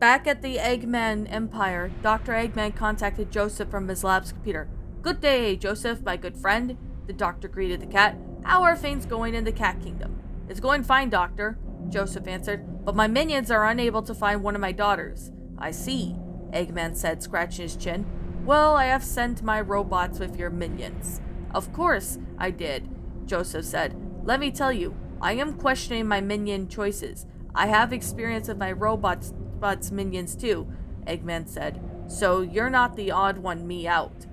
Back at the Eggman Empire, Dr. Eggman contacted Joseph from his lab's computer. "Good day, Joseph, my good friend," the doctor greeted the cat. "How are things going in the Cat Kingdom?" "It's going fine, Doctor," Joseph answered, "but my minions are unable to find one of my daughters." "I see," Eggman said, scratching his chin. "Well, I have sent my robots with your minions." "Of course I did," Joseph said. "Let me tell you, I am questioning my minion choices. I have experience with my robots minions too," Eggman said. "So you're not the odd one me out."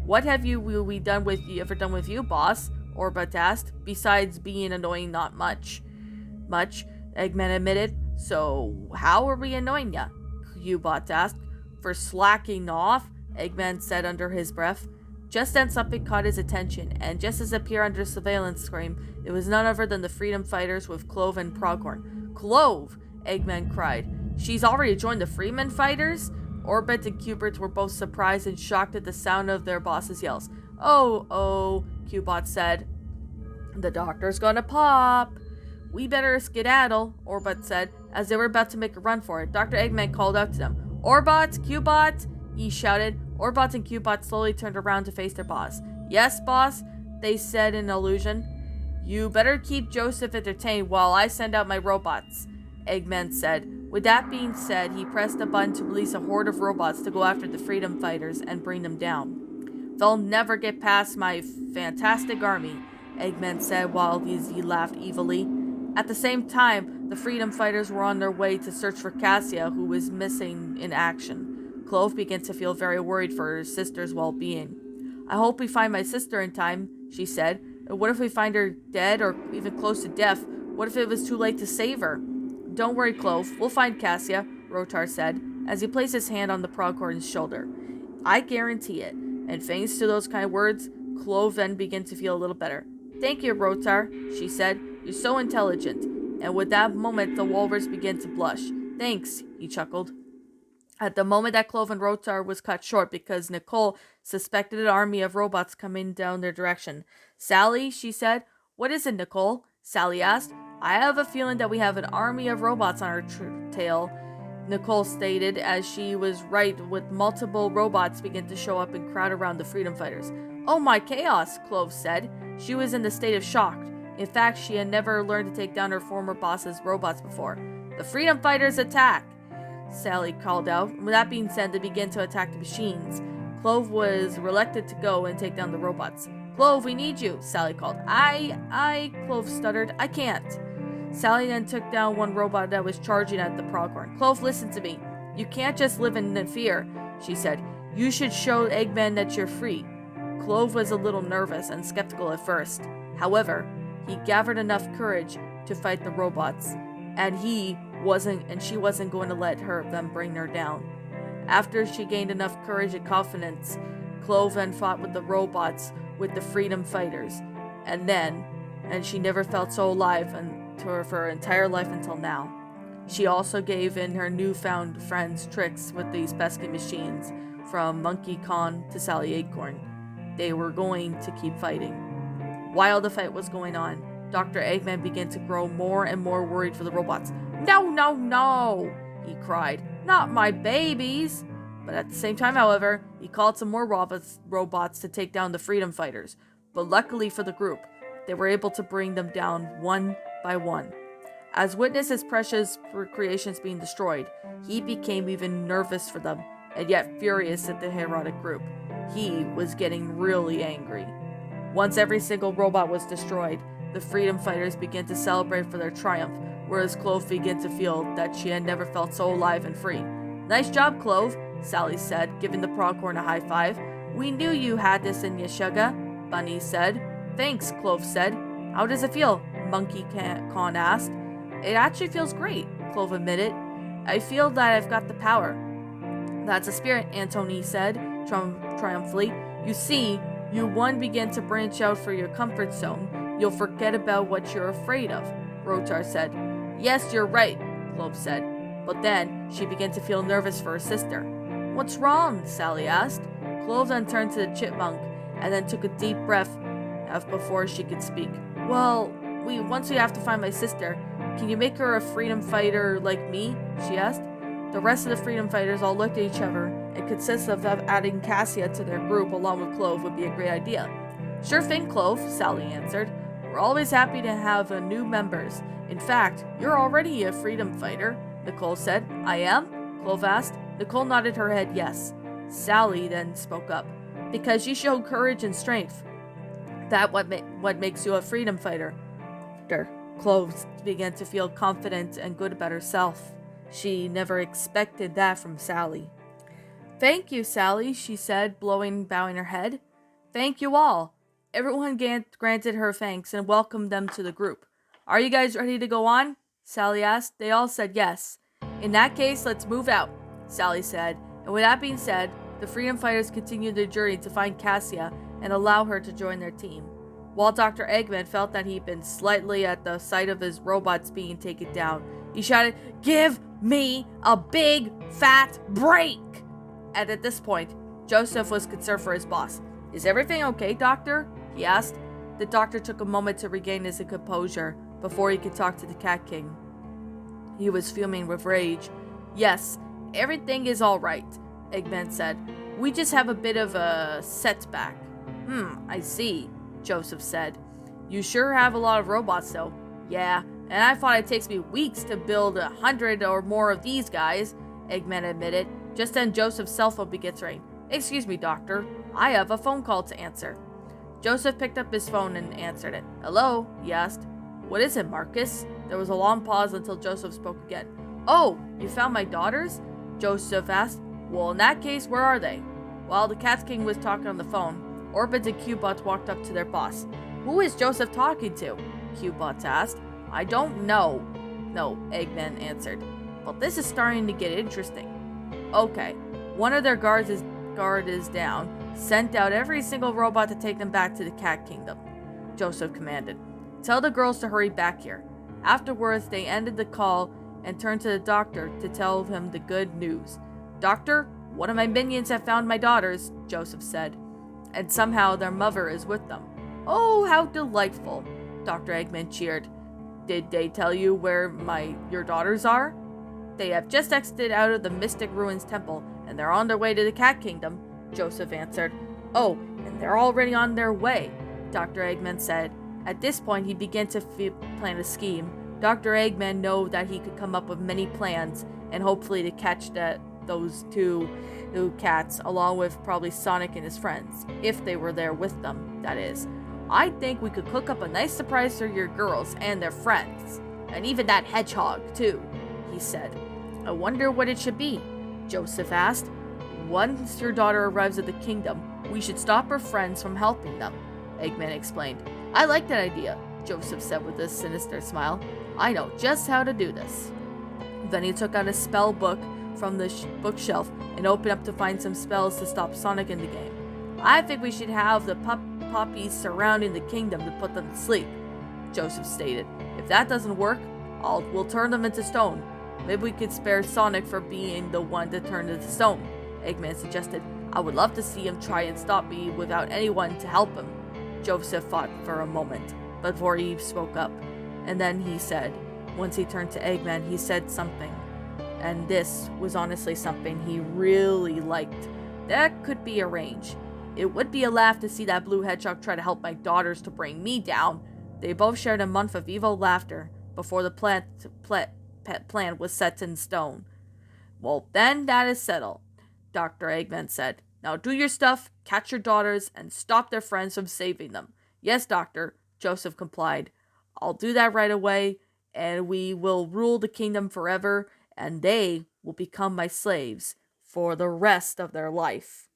"What have you ever done with you, boss?" Orbot asked. "Besides being annoying, not much." "Much," Eggman admitted. "So how are we annoying ya?" Cubot asked. "For slacking off," Eggman said under his breath. Just then something caught his attention, and just as it appeared under surveillance screen, it was none other than the Freedom Fighters with Clove and Pronghorn. "Clove!" Eggman cried. "She's already joined the Freeman Fighters?" Orbit and Cubert were both surprised and shocked at the sound of their boss's yells. Oh, Cubot said. "The doctor's gonna pop." "We better skedaddle," Orbot said. As they were about to make a run for it, Dr. Eggman called out to them. "Orbot! Cubot!" he shouted. Orbot and Cubot slowly turned around to face their boss. "Yes, boss," they said in illusion. "You better keep Joseph entertained while I send out my robots," Eggman said. With that being said, he pressed a button to release a horde of robots to go after the Freedom Fighters and bring them down. "They'll never get past my fantastic army," Eggman said while he laughed evilly. At the same time, the Freedom Fighters were on their way to search for Cassia, who was missing in action. Clove began to feel very worried for her sister's well-being. "I hope we find my sister in time," she said. "What if we find her dead or even close to death? What if it was too late to save her?" "Don't worry, Clove. We'll find Cassia," Rotar said, as he placed his hand on the Pronghorn's shoulder. "I guarantee it." And thanks to those kind words, Clove then began to feel a little better. "Thank you, Rotar," she said. "You're so intelligent." And with that moment, the walrus began to blush. "Thanks," he chuckled. At the moment that Clove and Rotar was cut short because Nicole suspected an army of robots coming down their direction. "Sally," she said. "What is it, Nicole?" Sally asked. "I have a feeling that we have an army of robots on our tail," Nicole stated, as she was right with multiple robots begin to show up and crowd around the Freedom Fighters. "Oh my chaos," Clove said. She was in the state of shock. In fact, she had never learned to take down her former boss's robots before. "The Freedom Fighters attack!" Sally called out. With that being said, they began to attack the machines. Clove was reluctant to go and take down the robots. "Clove, we need you," Sally called. Clove stuttered. "I can't." Sally then took down one robot that was charging at the Pronghorn. "Clove, listen to me. You can't just live in fear," she said. "You should show Eggman that you're free." Clove was a little nervous and skeptical at first. However, he gathered enough courage to fight the robots, and she wasn't going to let them bring her down. After she gained enough courage and confidence, Clove then fought with the robots with the Freedom Fighters, and she never felt so alive for her entire life until now. She also gave in her newfound friends tricks with these pesky machines, from Monkey Khan to Sally Acorn. They were going to keep fighting. While the fight was going on, Dr. Eggman began to grow more and more worried for the robots. No, he cried. "Not my babies!" But at the same time, however, he called some more robots to take down the Freedom Fighters. But luckily for the group, they were able to bring them down one by one. As witness his precious creations being destroyed, he became even nervous for them, and yet furious at the heroic group. He was getting really angry. Once every single robot was destroyed, the Freedom Fighters began to celebrate for their triumph, whereas Clove began to feel that she had never felt so alive and free. "Nice job, Clove," Sally said, giving the Pronghorn a high five. "We knew you had this in you, sugar," Bunny said. "Thanks," Clove said. "How does it feel?" Monkey Khan asked. "It actually feels great," Clove admitted. "I feel that I've got the power." "That's a spirit," Antony said, triumphantly. "You see, you begin to branch out for your comfort zone. You'll forget about what you're afraid of," Rotar said. "Yes, you're right," Clove said. But then, she began to feel nervous for her sister. "What's wrong?" Sally asked. Clove then turned to the chipmunk, and then took a deep breath before she could speak. "Well, once we have to find my sister. Can you make her a freedom fighter like me?" she asked. The rest of the freedom fighters all looked at each other and consensus of adding Cassia to their group along with Clove would be a great idea. Sure thing, Clove, Sally answered. We're always happy to have new members. In fact, you're already a freedom fighter, Nicole said. I am? Clove asked. Nicole nodded her head yes. Sally then spoke up. Because you showed courage and strength. That's what makes you a freedom fighter. Clove began to feel confident and good about herself. She never expected that from Sally. Thank you, Sally, she said, bowing her head. Thank you all. Everyone granted her thanks and welcomed them to the group. Are you guys ready to go on? Sally asked. They all said yes. In that case, let's move out, Sally said. And with that being said, the freedom fighters continued their journey to find Cassia and allow her to join their team. While Dr. Eggman felt that he'd been slightly at the sight of his robots being taken down, he shouted, Give me a big, fat break! And at this point, Joseph was concerned for his boss. Is everything okay, Doctor? He asked. The doctor took a moment to regain his composure before he could talk to the Cat King. He was fuming with rage. Yes, everything is all right, Eggman said. We just have a bit of a setback. I see, Joseph said. You sure have a lot of robots, though. Yeah, and I thought it takes me weeks to build 100 or more of these guys, Eggman admitted. Just then Joseph's cell phone begins ringing. Excuse me, Doctor. I have a phone call to answer. Joseph picked up his phone and answered it. Hello? He asked. What is it, Marcus? There was a long pause until Joseph spoke again. Oh, you found my daughters? Joseph asked. Well, in that case, where are they? While the Cat King was talking on the phone, Orbit and Cubot walked up to their boss. Who is Joseph talking to? Cubot asked. I don't know. No, Eggman answered. But this is starting to get interesting. Okay, one of their guard is down. Sent out every single robot to take them back to the Cat Kingdom, Joseph commanded. Tell the girls to hurry back here. Afterwards, they ended the call and turned to the doctor to tell him the good news. Doctor, one of my minions have found my daughters, Joseph said, and somehow their mother is with them. Oh, how delightful, Dr. Eggman cheered. Did they tell you where your daughters are? They have just exited out of the Mystic Ruins Temple, and they're on their way to the Cat Kingdom, Joseph answered. Oh, and they're already on their way, Dr. Eggman said. At this point, he began to plan a scheme. Dr. Eggman knew that he could come up with many plans, and hopefully to catch those two cats, along with probably Sonic and his friends, if they were there with them, that is. I think we could cook up a nice surprise for your girls and their friends, and even that hedgehog, too, he said. I wonder what it should be, Joseph asked. Once your daughter arrives at the kingdom, we should stop her friends from helping them, Eggman explained. I like that idea, Joseph said with a sinister smile. I know just how to do this. Then he took out a spell book from the bookshelf and opened up to find some spells to stop Sonic in the game. I think we should have the puppies surrounding the kingdom to put them to sleep, Joseph stated. If that doesn't work, we'll turn them into stone. Maybe we could spare Sonic for being the one to turn into stone, Eggman suggested. I would love to see him try and stop me without anyone to help him. Joseph thought for a moment before he spoke up, and then he said, once he turned to Eggman, he said something, and this was honestly something he really liked. That could be arranged. It would be a laugh to see that blue hedgehog try to help my daughters to bring me down. They both shared a month of evil laughter before the plan was set in stone. Well, then that is settled, Dr. Eggman said. Now do your stuff, catch your daughters, and stop their friends from saving them. Yes, Doctor, Joseph complied. I'll do that right away, and we will rule the kingdom forever, and they will become my slaves for the rest of their life.